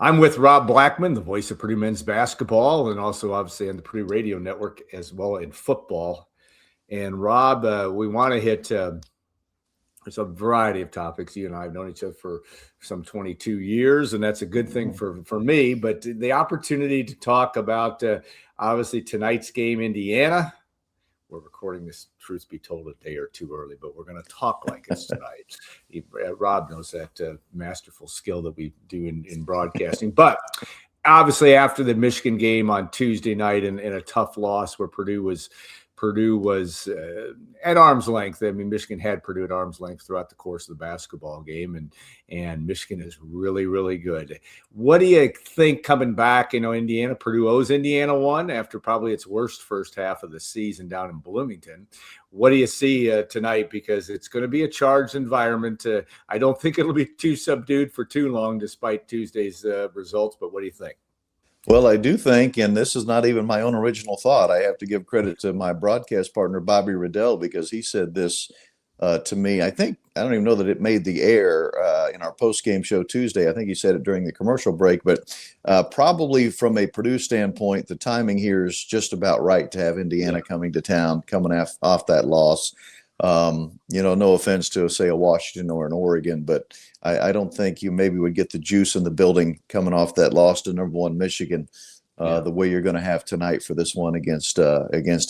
I'm with Rob Blackman, the voice of Purdue men's basketball, and also obviously on the Purdue Radio Network as well in football. And Rob, we want to hit there's a variety of topics. You and I have known each other for some 22 years, and that's a good thing for me. But the opportunity to talk about obviously tonight's game, Indiana. We're recording this, truth be told, a day or two early, but we're going to talk like it's tonight. Rob knows that masterful skill that we do in broadcasting. But obviously after the Michigan game on Tuesday night and a tough loss where Purdue was at arm's length. I mean, Michigan had Purdue at arm's length throughout the course of the basketball game, and Michigan is really, really good. What do you think coming back? Purdue owes Indiana one after probably its worst first half of the season down in Bloomington. What do you see tonight? Because it's going to be a charged environment. I don't think it'll be too subdued for too long, despite Tuesday's results. But what do you think? Well, I do think, and this is not even my own original thought, I have to give credit to my broadcast partner, Bobby Riddell, because he said this to me. I don't even know that it made the air in our post-game show Tuesday. I think he said it during the commercial break, but probably from a Purdue standpoint, the timing here is just about right to have Indiana coming to town, coming off that loss. No offense to, say, a Washington or an Oregon, but I don't think you maybe would get the juice in the building coming off that loss to number one Michigan the way you're going to have tonight for this one against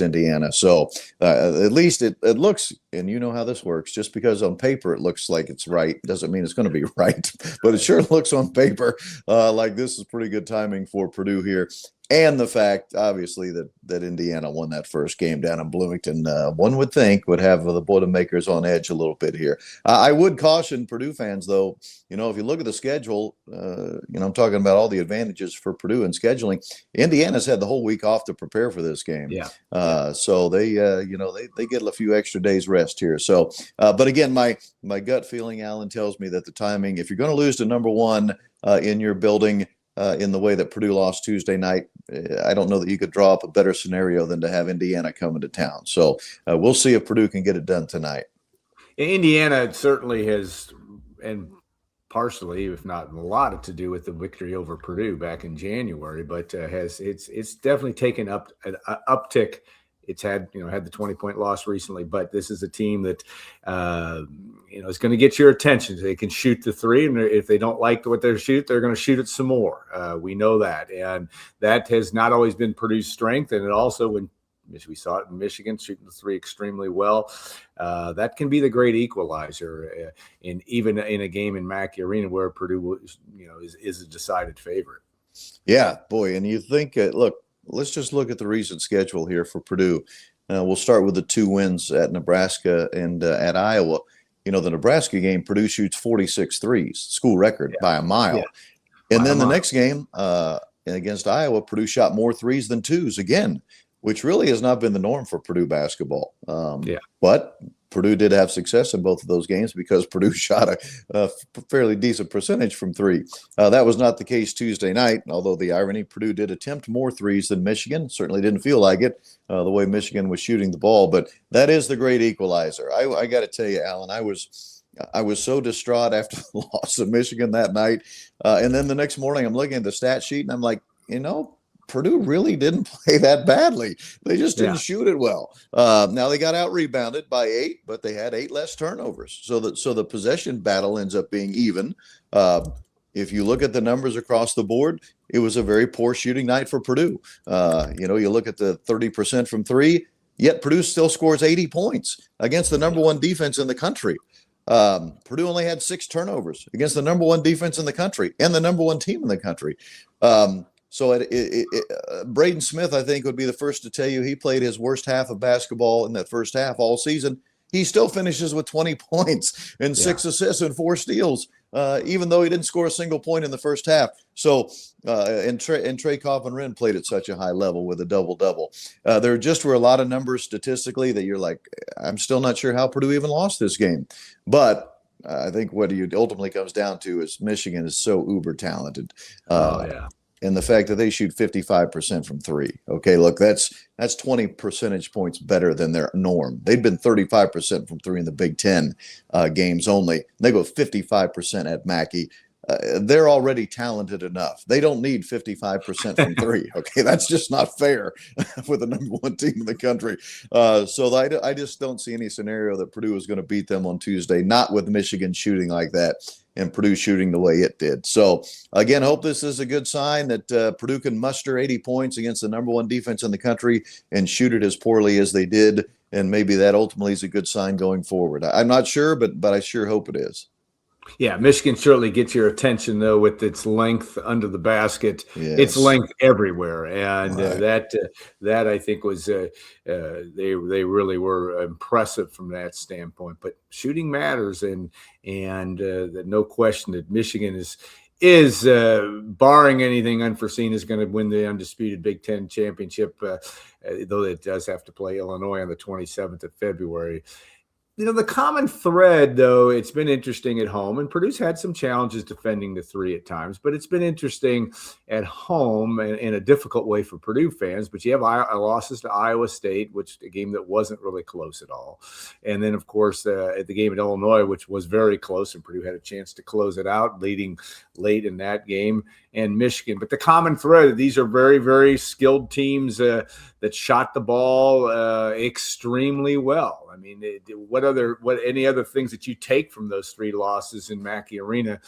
Indiana. So at least it looks, and you know how this works, just because on paper it looks like it's right doesn't mean it's going to be right, but it sure looks on paper like this is pretty good timing for Purdue here. And the fact, obviously, that Indiana won that first game down in Bloomington, one would think would have the Boilermakers on edge a little bit here. I would caution Purdue fans, though, if you look at the schedule, I'm talking about all the advantages for Purdue in scheduling. Indiana's had the whole week off to prepare for this game. So they get a few extra days rest here. So, but again, my gut feeling, Alan, tells me that the timing, if you're going to lose to number one in your building, in the way that Purdue lost Tuesday night, I don't know that you could draw up a better scenario than to have Indiana coming to town. So we'll see if Purdue can get it done tonight. Indiana certainly has, and partially, if not a lot, to do with the victory over Purdue back in January, but it's definitely taken up an uptick. It's had the 20-point loss recently, but this is a team that is going to get your attention. They can shoot the three, and if they don't like what they shoot, they're going to shoot it some more. We know that, and that has not always been Purdue's strength. And it also, when we saw it in Michigan, shooting the three extremely well, that can be the great equalizer. Even in a game in Mackey Arena where Purdue, is a decided favorite. Yeah, boy, and you think, look. Let's just look at the recent schedule here for Purdue. We'll start with the two wins at Nebraska and at Iowa. The Nebraska game, Purdue shoots 46 threes, school record by a mile. Yeah. And then the next game against Iowa, Purdue shot more threes than twos again, which really has not been the norm for Purdue basketball. But Purdue did have success in both of those games because Purdue shot a fairly decent percentage from three. That was not the case Tuesday night, although the irony, Purdue did attempt more threes than Michigan. Certainly didn't feel like it the way Michigan was shooting the ball, but that is the great equalizer. I got to tell you, Alan, I was so distraught after the loss of Michigan that night. And then the next morning I'm looking at the stat sheet and I'm like, Purdue really didn't play that badly. They just didn't shoot it well. Now they got out rebounded by 8, but they had 8 less turnovers. So the possession battle ends up being even. If you look at the numbers across the board, it was a very poor shooting night for Purdue. You look at the 30% from three, yet Purdue still scores 80 points against the number one defense in the country. Purdue only had 6 turnovers against the number one defense in the country and the number one team in the country. So Braden Smith, I think, would be the first to tell you he played his worst half of basketball in that first half all season. He still finishes with 20 points and 6 assists and 4 steals, even though he didn't score a single point in the first half. So, and Trey Coffin-Wren played at such a high level with a double-double. There just were a lot of numbers statistically that you're like, I'm still not sure how Purdue even lost this game. But I think what it ultimately comes down to is Michigan is so uber talented. And the fact that they shoot 55% from three. Okay, look, that's 20 percentage points better than their norm. They'd been 35% from three in the Big Ten games only. They go 55% at Mackey. they're already talented enough. They don't need 55% from three. Okay, that's just not fair with the number one team in the country. So I just don't see any scenario that Purdue is going to beat them on Tuesday, not with Michigan shooting like that and Purdue shooting the way it did. So, again, hope this is a good sign that Purdue can muster 80 points against the number one defense in the country and shoot it as poorly as they did. And maybe that ultimately is a good sign going forward. I'm not sure, but I sure hope it is. Yeah, Michigan certainly gets your attention, though, with its length under the basket, its length everywhere, and that I think was they really were impressive from that standpoint. But shooting matters, and no question that Michigan is barring anything unforeseen is going to win the undisputed Big Ten championship, though it does have to play Illinois on the 27th of February. The common thread, though, it's been interesting at home, and Purdue's had some challenges defending the three at times, but it's been interesting at home in a difficult way for Purdue fans. But you have losses to Iowa State, which a game that wasn't really close at all. And then, of course, at the game at Illinois, which was very close, and Purdue had a chance to close it out, leading late in that game, and Michigan. But the common thread, these are very, very skilled teams that shot the ball extremely well. I mean, what any other things that you take from those three losses in Mackey Arena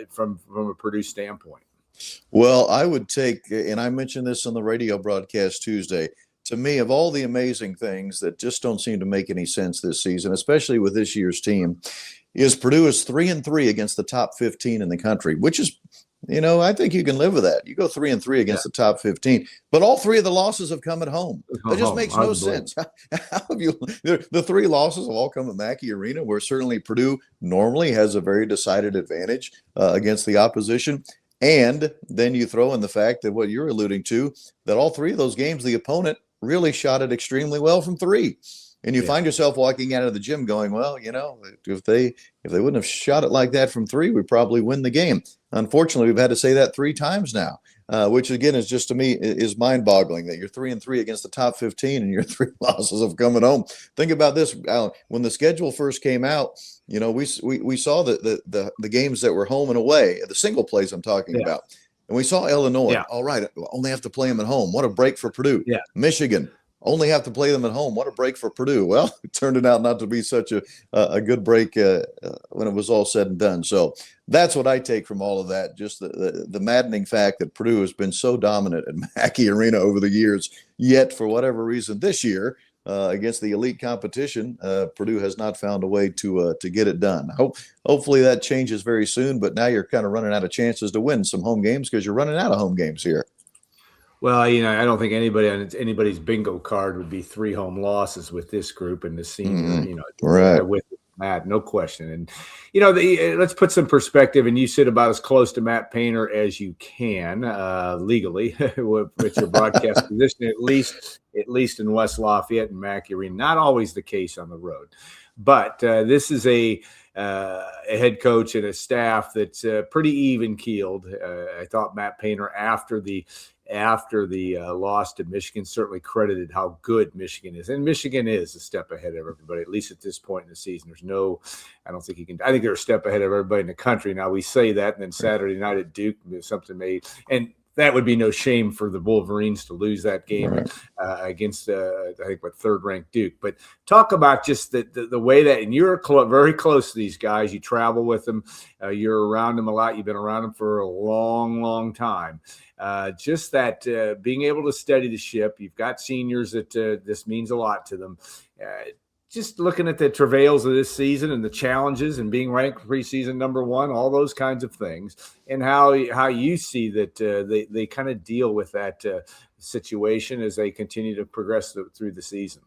from a Purdue standpoint? Well, I would take, and I mentioned this on the radio broadcast Tuesday, to me, of all the amazing things that just don't seem to make any sense this season, especially with this year's team, is Purdue is 3-3 against the top 15 in the country, which is, I think you can live with that. You go 3-3 against the top 15, but all three of the losses have come at home. That just makes no sense. How have you? The three losses have all come at Mackey Arena, where certainly Purdue normally has a very decided advantage against the opposition. And then you throw in the fact that what you're alluding to, that all three of those games, the opponent really shot it extremely well from three. And you find yourself walking out of the gym going, well, if they wouldn't have shot it like that from three, we'd probably win the game. Unfortunately, we've had to say that 3 times now, which again is just, to me, is mind-boggling that you're 3-3 against the top 15 and your 3 losses have come at home. Think about this, Alan. When the schedule first came out, we saw the games that were home and away, the single plays I'm talking about. And we saw Illinois. Yeah. All right, only have to play them at home. What a break for Purdue. Yeah. Michigan. Only have to play them at home. What a break for Purdue. Well, it turned out not to be such a good break when it was all said and done. So that's what I take from all of that, just the maddening fact that Purdue has been so dominant at Mackey Arena over the years, yet for whatever reason this year, against the elite competition, Purdue has not found a way to get it done. Hopefully that changes very soon, but now you're kind of running out of chances to win some home games because you're running out of home games here. Well, I don't think anybody's bingo card would be 3 home losses with this group and the senior, right. With Matt, no question. And, let's put some perspective, and you sit about as close to Matt Painter as you can legally with your broadcast position, at least in West Lafayette and Mackey Arena. Not always the case on the road. But this is a head coach and a staff that's pretty even-keeled. I thought Matt Painter, after the loss to Michigan, certainly credited how good Michigan is. And Michigan is a step ahead of everybody, at least at this point in the season. I think they're a step ahead of everybody in the country. Now, we say that, and then Saturday night at Duke, something made – and that would be no shame for the Wolverines to lose that game against, I think, third-ranked Duke. But talk about just the way that – and you're very close to these guys. You travel with them. You're around them a lot. You've been around them for a long, long time. Just that being able to steady the ship. You've got seniors that this means a lot to them. Just looking at the travails of this season and the challenges and being ranked preseason number 1, all those kinds of things, and how you see that they kind of deal with that situation as they continue to progress through the season.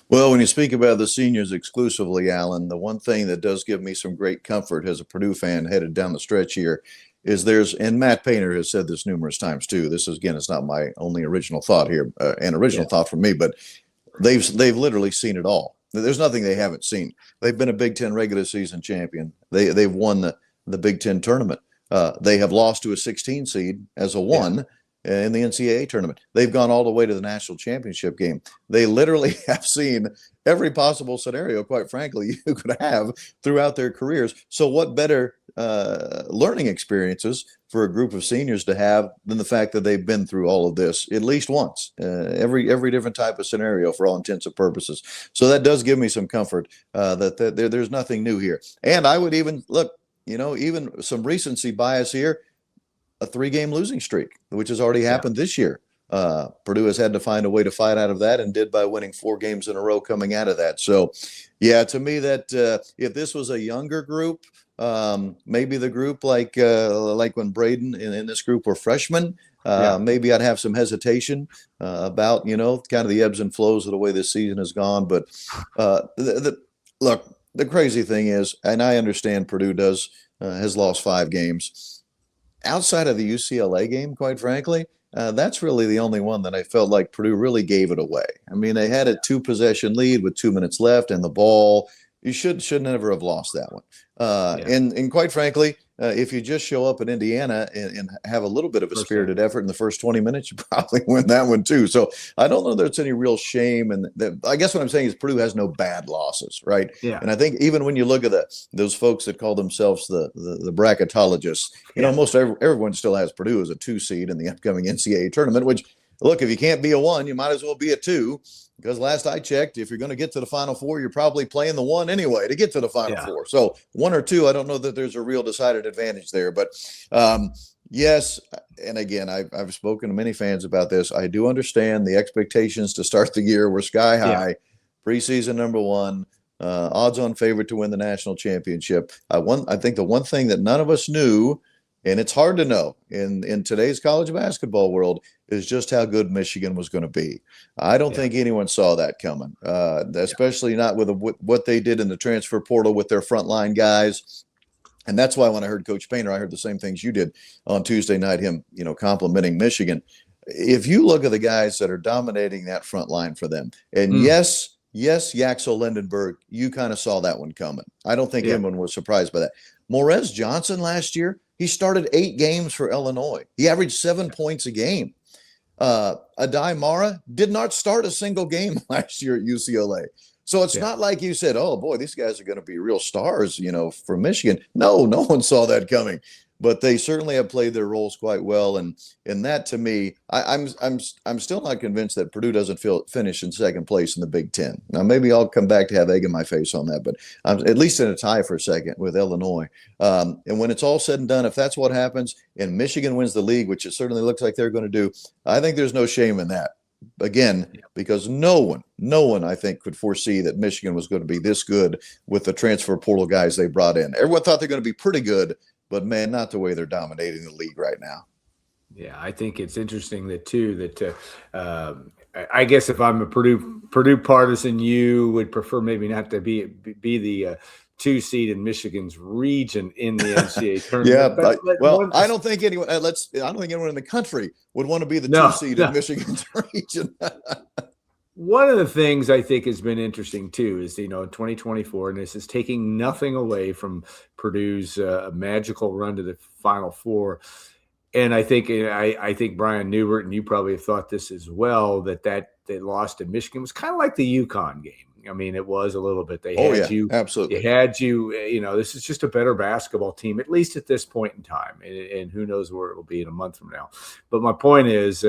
Well, when you speak about the seniors exclusively, Alan, the one thing that does give me some great comfort as a Purdue fan headed down the stretch here is and Matt Painter has said this numerous times too. This is, again, it's not my only original thought here, thought from me, but they've literally seen it all. There's nothing they haven't seen. They've been a Big Ten regular season champion. They've won the Big Ten tournament. They have lost to a 16 seed as a 1 in the NCAA tournament. They've gone all the way to the national championship game. They literally have seen every possible scenario, quite frankly, you could have throughout their careers. So what better learning experiences for a group of seniors to have than the fact that they've been through all of this at least once, every different type of scenario for all intents and purposes. So that does give me some comfort that there's nothing new here. And I would even look, even some recency bias here, a 3-game losing streak, which has already happened this year. Purdue has had to find a way to fight out of that, and did by winning 4 games in a row coming out of that. So, yeah, to me, that if this was a younger group, maybe the group like when Braden in this group were freshmen, maybe I'd have some hesitation about kind of the ebbs and flows of the way this season has gone. But look, the crazy thing is, and I understand Purdue has lost 5 games outside of the UCLA game. Quite frankly, that's really the only one that I felt like Purdue really gave it away. I mean, they had a 2-possession lead with 2 minutes left, and the ball. You should never have lost that one. And quite frankly, if you just show up in Indiana and have a little bit of a spirited effort in the first 20 minutes, you probably win that one too. So I don't know there's any real shame. And I guess what I'm saying is Purdue has no bad losses, right? Yeah. And I think even when you look at those folks that call themselves the bracketologists, most everyone still has Purdue as a 2 seed in the upcoming NCAA tournament, which, look, if you can't be a 1, you might as well be a 2. Because last I checked, if you're going to get to the Final Four, you're probably playing the 1 anyway to get to the Final Four. So 1 or 2, I don't know that there's a real decided advantage there. But yes, and again, I've spoken to many fans about this. I do understand the expectations to start the year were sky high. Preseason number 1, odds-on favorite to win the national championship. I think the one thing that none of us knew, and it's hard to know in today's college basketball world, is just how good Michigan was going to be. I don't think anyone saw that coming, especially not with what they did in the transfer portal with their frontline guys. And that's why when I heard Coach Painter, I heard the same things you did on Tuesday night, him, complimenting Michigan. If you look at the guys that are dominating that front line for them, and yes, Yaxel Lindenberg, you kind of saw that one coming. I don't think anyone was surprised by that. Morez Johnson last year, he started 8 games for Illinois. He averaged 7 points a game. Adai Mara did not start a single game last year at UCLA. So it's not like you said, oh boy, these guys are going to be real stars, for Michigan. No one saw that coming. But they certainly have played their roles quite well, and that to me, I'm still not convinced that Purdue doesn't finish in second place in the Big Ten. Now maybe I'll come back to have egg in my face on that, but I'm at least in a tie for second with Illinois. And when it's all said and done, if that's what happens, and Michigan wins the league, which it certainly looks like they're going to do, I think there's no shame in that. Again, because no one I think could foresee that Michigan was going to be this good with the transfer portal guys they brought in. Everyone thought they're going to be pretty good. But, man, not the way they're dominating the league right now. Yeah, I think it's interesting that I guess if I'm a Purdue partisan, you would prefer maybe not to be the 2 seed in Michigan's region in the NCAA tournament. I don't think anyone. I don't think anyone in the country would want to be the 2 seed in Michigan's region. One of the things I think has been interesting too is, in 2024, and this is taking nothing away from Purdue's magical run to the Final Four. And I think Brian Newbert, and you probably have thought this as well, that they lost to Michigan was kind of like the UConn game. I mean, it was a little bit. They had you. Absolutely. They had you. This is just a better basketball team, at least at this point in time. And who knows where it will be in a month from now. But my point is,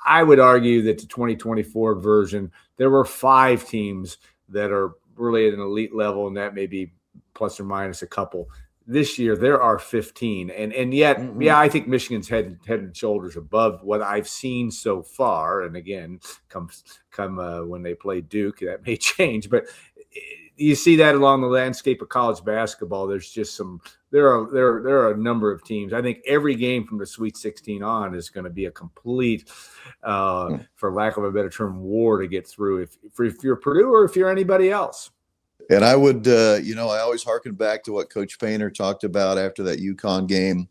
I would argue that the 2024 version, there were 5 teams that are really at an elite level, and that may be plus or minus a couple. This year, there are 15. And yet, I think Michigan's head and shoulders above what I've seen so far. And again, come when they play Duke, that may change. But you see that along the landscape of college basketball. There's just there are a number of teams. I think every game from the Sweet 16 on is going to be a complete, for lack of a better term, war to get through if you're Purdue or if you're anybody else. And I would, I always harken back to what Coach Painter talked about after that UConn game.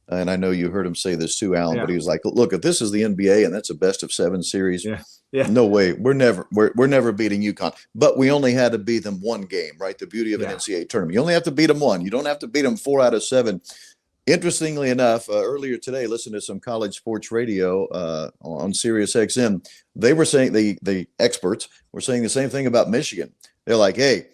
And I know you heard him say this too, Alan, but he was like, look, if this is the NBA and that's a best of 7 series, no way. We're never beating UConn. But we only had to beat them 1 game, right? The beauty of an NCAA tournament. You only have to beat them 1. You don't have to beat them 4 out of 7. Interestingly enough, earlier today, listening to some college sports radio on Sirius XM, they were saying, the experts were saying the same thing about Michigan. They're like, hey,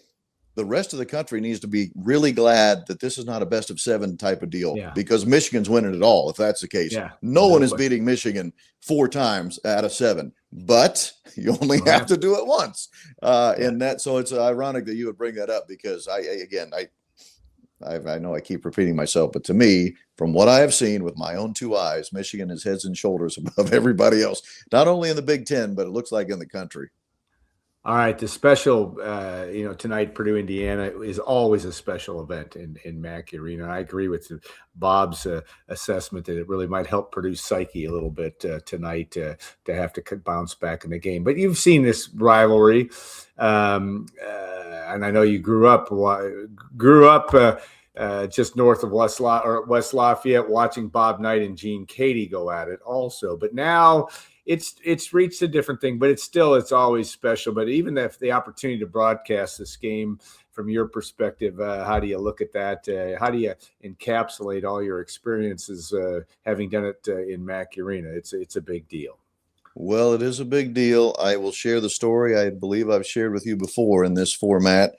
the rest of the country needs to be really glad that this is not a best of 7 type of deal, Yeah. because Michigan's winning it all if that's the case. Yeah. No one is beating Michigan 4 times out of 7, but you only have to do it once. And that, so it's ironic that you would bring that up, because I know I keep repeating myself, but to me, from what I have seen with my own 2 eyes, Michigan is heads and shoulders above everybody else, not only in the Big Ten, but it looks like in the country. All right, the special, tonight, Purdue, Indiana is always a special event in Mackey Arena. I agree with Bob's assessment that it really might help Purdue's psyche a little bit tonight to have to bounce back in the game. But you've seen this rivalry, and I know you grew up just north of West Lafayette, watching Bob Knight and Gene Katie go at it also. But now it's reached a different thing, but it's always special. But even if the opportunity to broadcast this game from your perspective, how do you look at that? How do you encapsulate all your experiences having done it in Mackey Arena? It's a big deal. Well, it is a big deal. I will share the story I believe I've shared with you before in this format.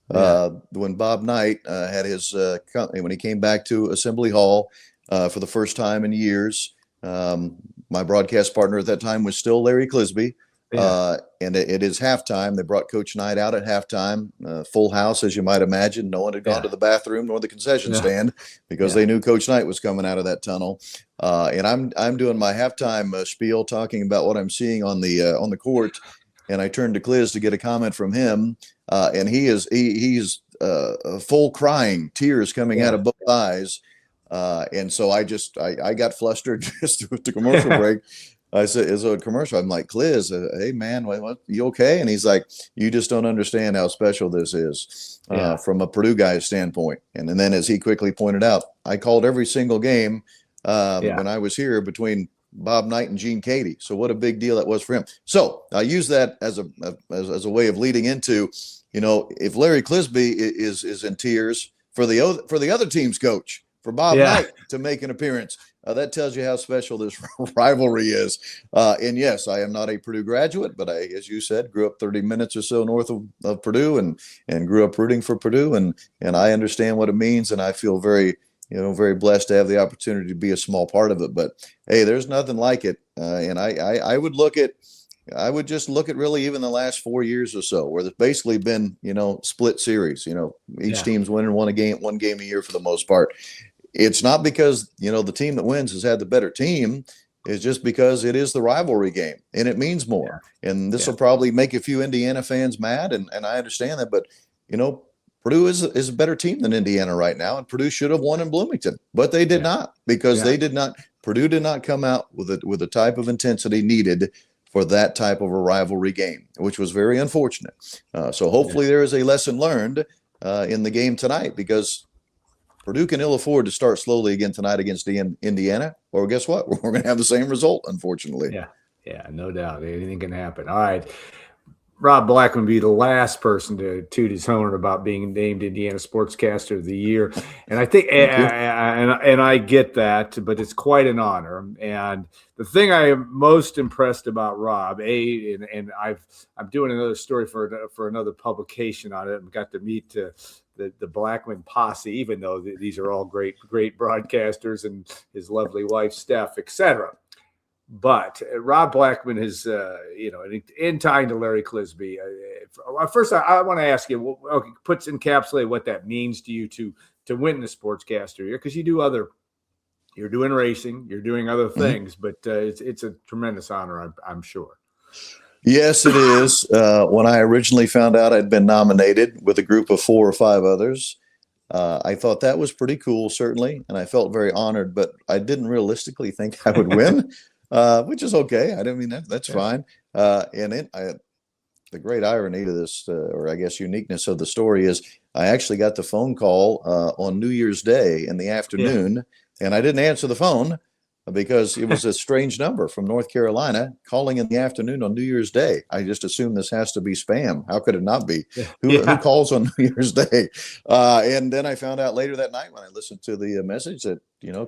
When Bob Knight had his company, when he came back to Assembly Hall for the first time in years, my broadcast partner at that time was still Larry Clisby. And it is halftime. They brought Coach Knight out at halftime, full house, as you might imagine. No one had gone to the bathroom nor the concession stand, because they knew Coach Knight was coming out of that tunnel. And I'm doing my halftime spiel, talking about what I'm seeing on the court. And I turned to Cliz to get a comment from him, and he's full crying, tears coming out of both eyes. And so I got flustered just with the commercial break. I said, "Is it a commercial?" I'm like, "Cliz, hey man, what, you okay?" And he's like, "You just don't understand how special this is from a Purdue guy's standpoint." And then, as he quickly pointed out, I called every single game when I was here between Bob Knight and Gene Katie. So what a big deal that was for him. So I use that as a way of leading into, if Larry Clisby is in tears for the other team's coach, for Bob Knight to make an appearance, that tells you how special this rivalry is. And yes, I am not a Purdue graduate, but I, as you said, grew up 30 minutes or so north of Purdue and grew up rooting for Purdue. And I understand what it means. And I feel very blessed to have the opportunity to be a small part of it. But hey, there's nothing like it. And I would just look at really even the last 4 years or so, where there's basically been, split series, each team's winning one game a year for the most part. It's not because, the team that wins has had the better team. It's just because it is the rivalry game and it means more. And this will probably make a few Indiana fans mad. And I understand that, but Purdue is a better team than Indiana right now. And Purdue should have won in Bloomington, but they did not, because Purdue did not come out with the type of intensity needed for that type of a rivalry game, which was very unfortunate. So hopefully there is a lesson learned in the game tonight, because Purdue can ill afford to start slowly again tonight against Indiana, or guess what? We're going to have the same result, unfortunately. Yeah, no doubt. Anything can happen. All right. Rob Blackman be the last person to toot his horn about being named Indiana Sportscaster of the Year. And I think, and I get that, but it's quite an honor. And the thing I am most impressed about Rob, and I'm doing another story for another publication on it. I've got to meet the Blackman posse, even though these are all great broadcasters, and his lovely wife, Steph, etc. But Rob Blackman is, in tying to Larry Clisby. First, I want to ask you, encapsulate what that means to you to win the Sportscaster here, because you're doing racing, you're doing other things, but it's a tremendous honor, I'm sure. Yes, it is. When I originally found out I'd been nominated with a group of 4 or 5 others, I thought that was pretty cool, certainly, and I felt very honored, but I didn't realistically think I would win. Which is okay. I don't mean that's fine. The great irony to this, or I guess uniqueness of the story, is I actually got the phone call on New Year's Day in the afternoon, and I didn't answer the phone because it was a strange number from North Carolina calling in the afternoon on New Year's Day. I just assumed this has to be spam. How could it not be? Who calls on New Year's Day? And then I found out later that night when I listened to the message that,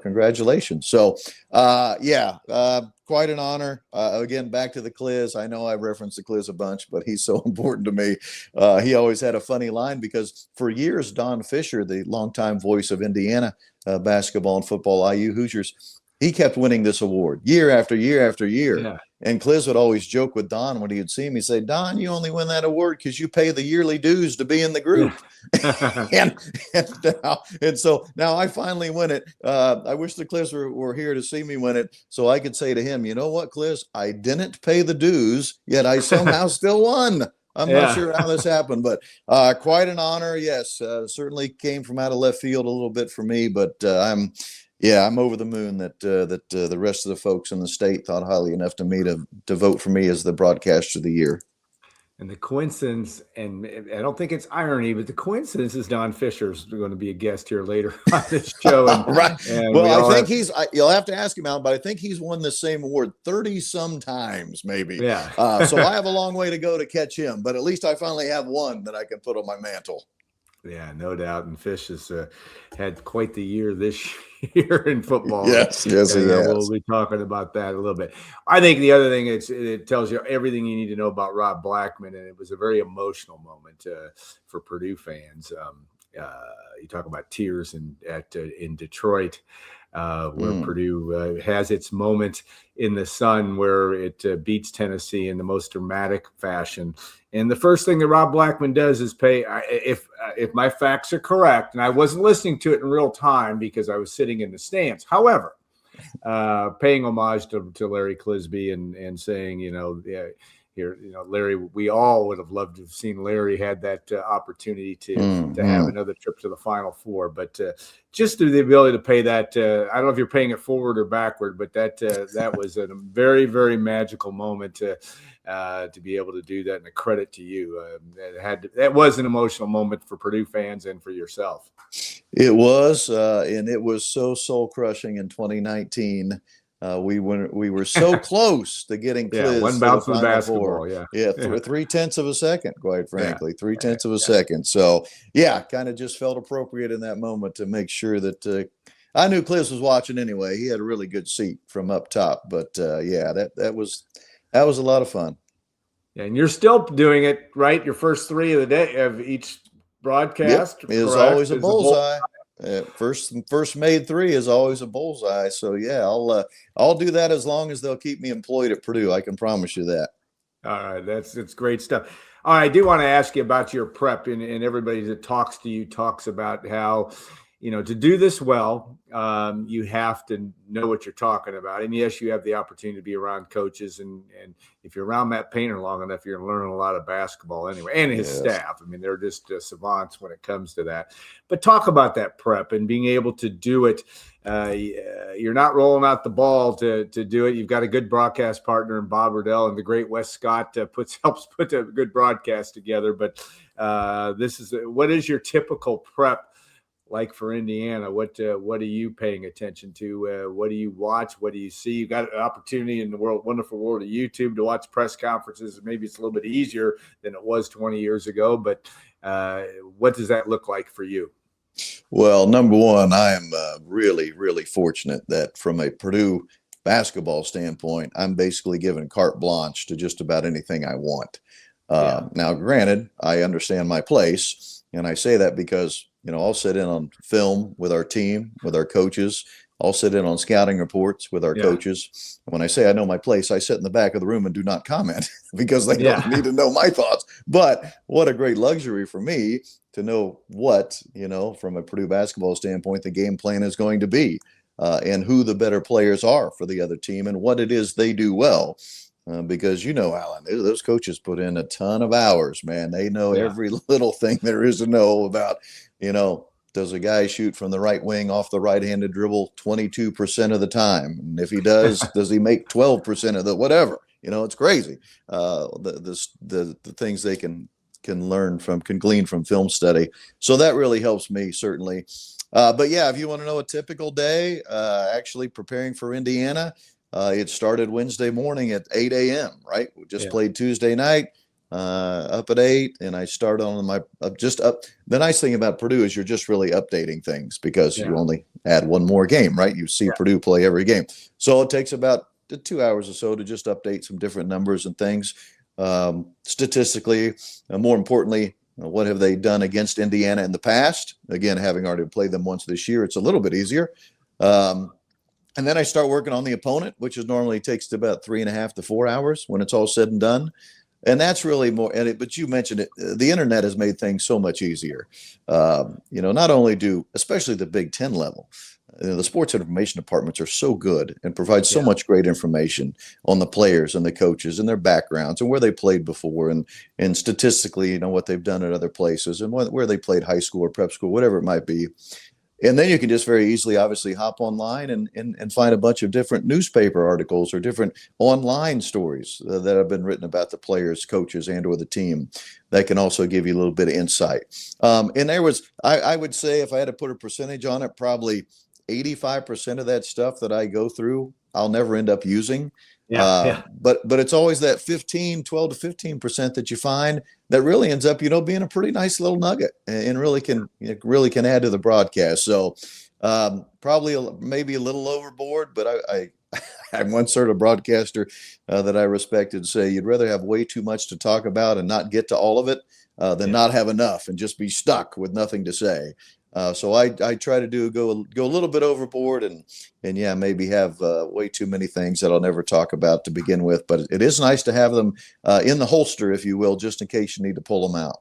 congratulations. So, quite an honor. Again, back to the Cliz. I know I referenced the Cliz a bunch, but he's so important to me. He always had a funny line because for years, Don Fisher, the longtime voice of Indiana basketball and football, IU Hoosiers, he kept winning this award year after year after year. Yeah. And Cliz would always joke with Don when he would see me, say, Don, you only win that award because you pay the yearly dues to be in the group. and so now I finally win it. I wish the Cliz were here to see me win it so I could say to him, you know what, Cliz, I didn't pay the dues, yet I somehow still won. I'm not sure how this happened, but quite an honor. Yes, certainly came from out of left field a little bit for me, but I'm over the moon that the rest of the folks in the state thought highly enough to me to vote for me as the broadcaster of the year. And the coincidence, and I don't think it's irony, but the coincidence is Don Fisher's going to be a guest here later on this show. And, right. And well, I think you'll have to ask him out, but I think he's won the same award 30 some times, maybe. Yeah. So I have a long way to go to catch him, but at least I finally have one that I can put on my mantle. Yeah, no doubt. And Fish has had quite the year this year in football. Yes, he has. We'll be talking about that a little bit. I think the other thing it tells you everything you need to know about Rob Blackman, and it was a very emotional moment for Purdue fans. You talk about tears in Detroit. Where Purdue has its moment in the sun where it beats Tennessee in the most dramatic fashion. And the first thing that Rob Blackman does is pay, if my facts are correct, and I wasn't listening to it in real time because I was sitting in the stands. However, paying homage to Larry Clisby and saying, Larry, we all would have loved to have seen Larry had that opportunity to have another trip to the Final Four. But just the ability to pay that, I don't know if you're paying it forward or backward, but that was a very, very magical moment to be able to do that, and a credit to you. That was an emotional moment for Purdue fans and for yourself. It was, and it was so soul crushing in 2019. We were so close to getting Cliz one bounce of basketball. Four. Yeah, 0.3 of a second, quite frankly, 0.3 of a second. So kind of just felt appropriate in that moment to make sure that I knew Cliz was watching anyway. He had a really good seat from up top, but that was a lot of fun. Yeah, and you're still doing it, right? Your first three of the day of each broadcast is always a bullseye. First made three is always a bullseye. So I'll do that as long as they'll keep me employed at Purdue. I can promise you that. All right, that's great stuff. All right, I do want to ask you about your prep, and everybody that talks to you talks about how, to do this well, you have to know what you're talking about. And yes, you have the opportunity to be around coaches, and if you're around Matt Painter long enough, you're learning a lot of basketball anyway, and his staff. I mean, they're just savants when it comes to that. But talk about that prep and being able to do it. You're not rolling out the ball to do it. You've got a good broadcast partner in Bob Riddell, and the great Wes Scott helps put a good broadcast together. But what is your typical prep like for Indiana? What are you paying attention to? What do you watch? What do you see? You've got an opportunity in the wonderful world of YouTube to watch press conferences. Maybe it's a little bit easier than it was 20 years ago, but what does that look like for you? Well, number one, I am really, really fortunate that from a Purdue basketball standpoint, I'm basically given carte blanche to just about anything I want. Now, granted, I understand my place, and I say that because I'll sit in on film with our team, with our coaches. I'll sit in on scouting reports with our coaches. When I say I know my place, I sit in the back of the room and do not comment because they don't need to know my thoughts. But what a great luxury for me to know what, from a Purdue basketball standpoint, the game plan is going to be, and who the better players are for the other team and what it is they do well. Because Alan, those coaches put in a ton of hours, man. They know every little thing there is to know about, does a guy shoot from the right wing off the right-handed dribble 22% of the time? And if he does, does he make 12% of the whatever? It's crazy. The things they can glean from film study. So that really helps me, certainly. But yeah, if you want to know a typical day, actually preparing for Indiana, it started Wednesday morning at 8 a.m., right? We just played Tuesday night up at 8, and I started on my just up. The nice thing about Purdue is you're just really updating things because you only add one more game, right? You see Purdue play every game. So it takes about 2 hours or so to just update some different numbers and things. Statistically, more importantly, what have they done against Indiana in the past? Again, having already played them once this year, it's a little bit easier. And then I start working on the opponent, which is normally takes about 3.5 to 4 hours when it's all said and done. And that's really more. But you mentioned it. The internet has made things so much easier. Not only do, especially the Big Ten level, the sports information departments are so good and provide so much great information on the players and the coaches and their backgrounds and where they played before and statistically, what they've done at other places and where they played high school or prep school, whatever it might be. And then you can just very easily, obviously, hop online and find a bunch of different newspaper articles or different online stories that have been written about the players, coaches, and or the team that can also give you a little bit of insight. And there was, I would say, if I had to put a percentage on it, probably 85% of that stuff that I go through, I'll never end up using. But it's always that 12 to 15% that you find that really ends up, being a pretty nice little nugget and really can add to the broadcast. So probably maybe a little overboard, but I once heard a broadcaster that I respected say you'd rather have way too much to talk about and not get to all of it than not have enough and just be stuck with nothing to say. So I try to go a little bit overboard and maybe have way too many things that I'll never talk about to begin with. But it is nice to have them in the holster, if you will, just in case you need to pull them out.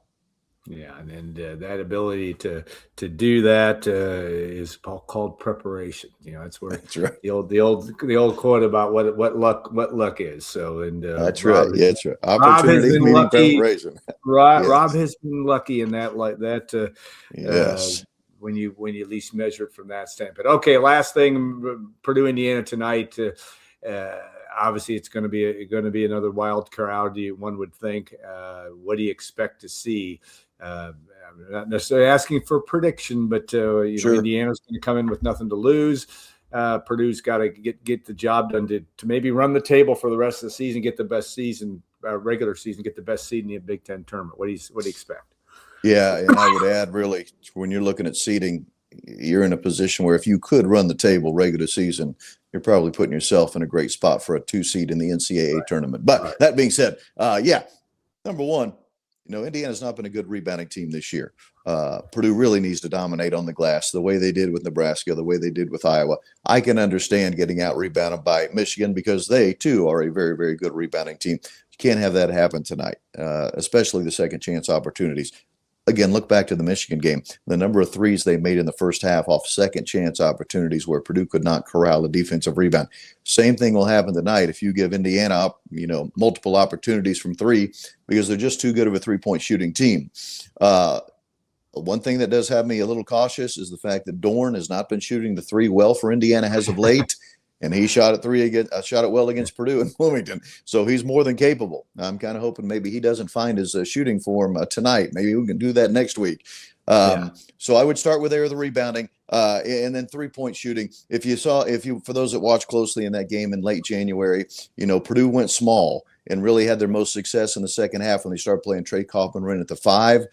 Yeah, and that ability to do that is called preparation. That's where that's right. the old quote about what luck is. So that's right. Yeah, that's right. Opportunity meaning preparation. Rob has been lucky in that, like that. Yes. When you at least measure it from that standpoint. Okay, last thing, Purdue, Indiana tonight. Obviously, it's going to be another wild crowd. One would think. What do you expect to see? I'm not necessarily asking for a prediction, but sure. Indiana's going to come in with nothing to lose. Purdue's got to get the job done to maybe run the table for the rest of the season, get the best season, regular season, get the best seed in the Big Ten tournament. What do you expect? Yeah, and I would add, really, when you're looking at seeding, you're in a position where if you could run the table regular season, you're probably putting yourself in a great spot for a 2 seed in the NCAA tournament. But that being said, number one, Indiana's not been a good rebounding team this year. Purdue really needs to dominate on the glass the way they did with Nebraska, the way they did with Iowa. I can understand getting out rebounded by Michigan because they, too, are a very, very good rebounding team. You can't have that happen tonight, especially the second chance opportunities. Again, look back to the Michigan game. The number of threes they made in the first half off second chance opportunities where Purdue could not corral a defensive rebound. Same thing will happen tonight if you give Indiana multiple opportunities from three because they're just too good of a three-point shooting team. One thing that does have me a little cautious is the fact that Dorn has not been shooting the three well for Indiana as of late. And he shot it well against Purdue and Bloomington. So he's more than capable. I'm kind of hoping maybe he doesn't find his shooting form tonight. Maybe we can do that next week. So I would start with the rebounding and then 3-point shooting. For those that watched closely in that game in late January, Purdue went small and really had their most success in the second half when they started playing Trey Kaufman at the 5.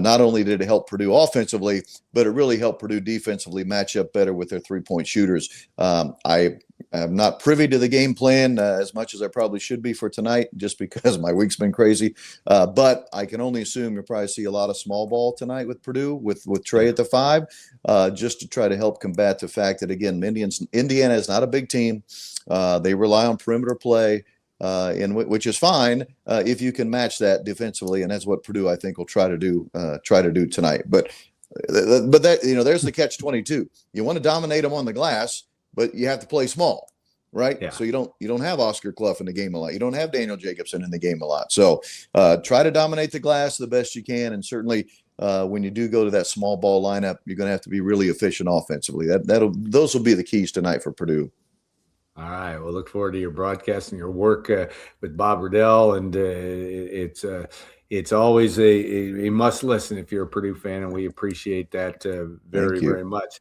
Not only did it help Purdue offensively, but it really helped Purdue defensively match up better with their 3-point shooters. I'm not privy to the game plan as much as I probably should be for tonight, just because my week's been crazy. But I can only assume you'll probably see a lot of small ball tonight with Purdue, with Trey at the 5, just to try to help combat the fact that, again, Indiana is not a big team. They rely on perimeter play. Which is fine if you can match that defensively, and that's what Purdue I think will try to do tonight. But that there's the catch-22. You want to dominate them on the glass, but you have to play small, right? Yeah. So you don't have Oscar Clough in the game a lot. You don't have Daniel Jacobson in the game a lot. So try to dominate the glass the best you can, and certainly when you do go to that small ball lineup, you're going to have to be really efficient offensively. Those will be the keys tonight for Purdue. All right. Well, look forward to your broadcast and your work with Bob Riddell, and it's always a must listen if you're a Purdue fan, and we appreciate that very Thank you. very much.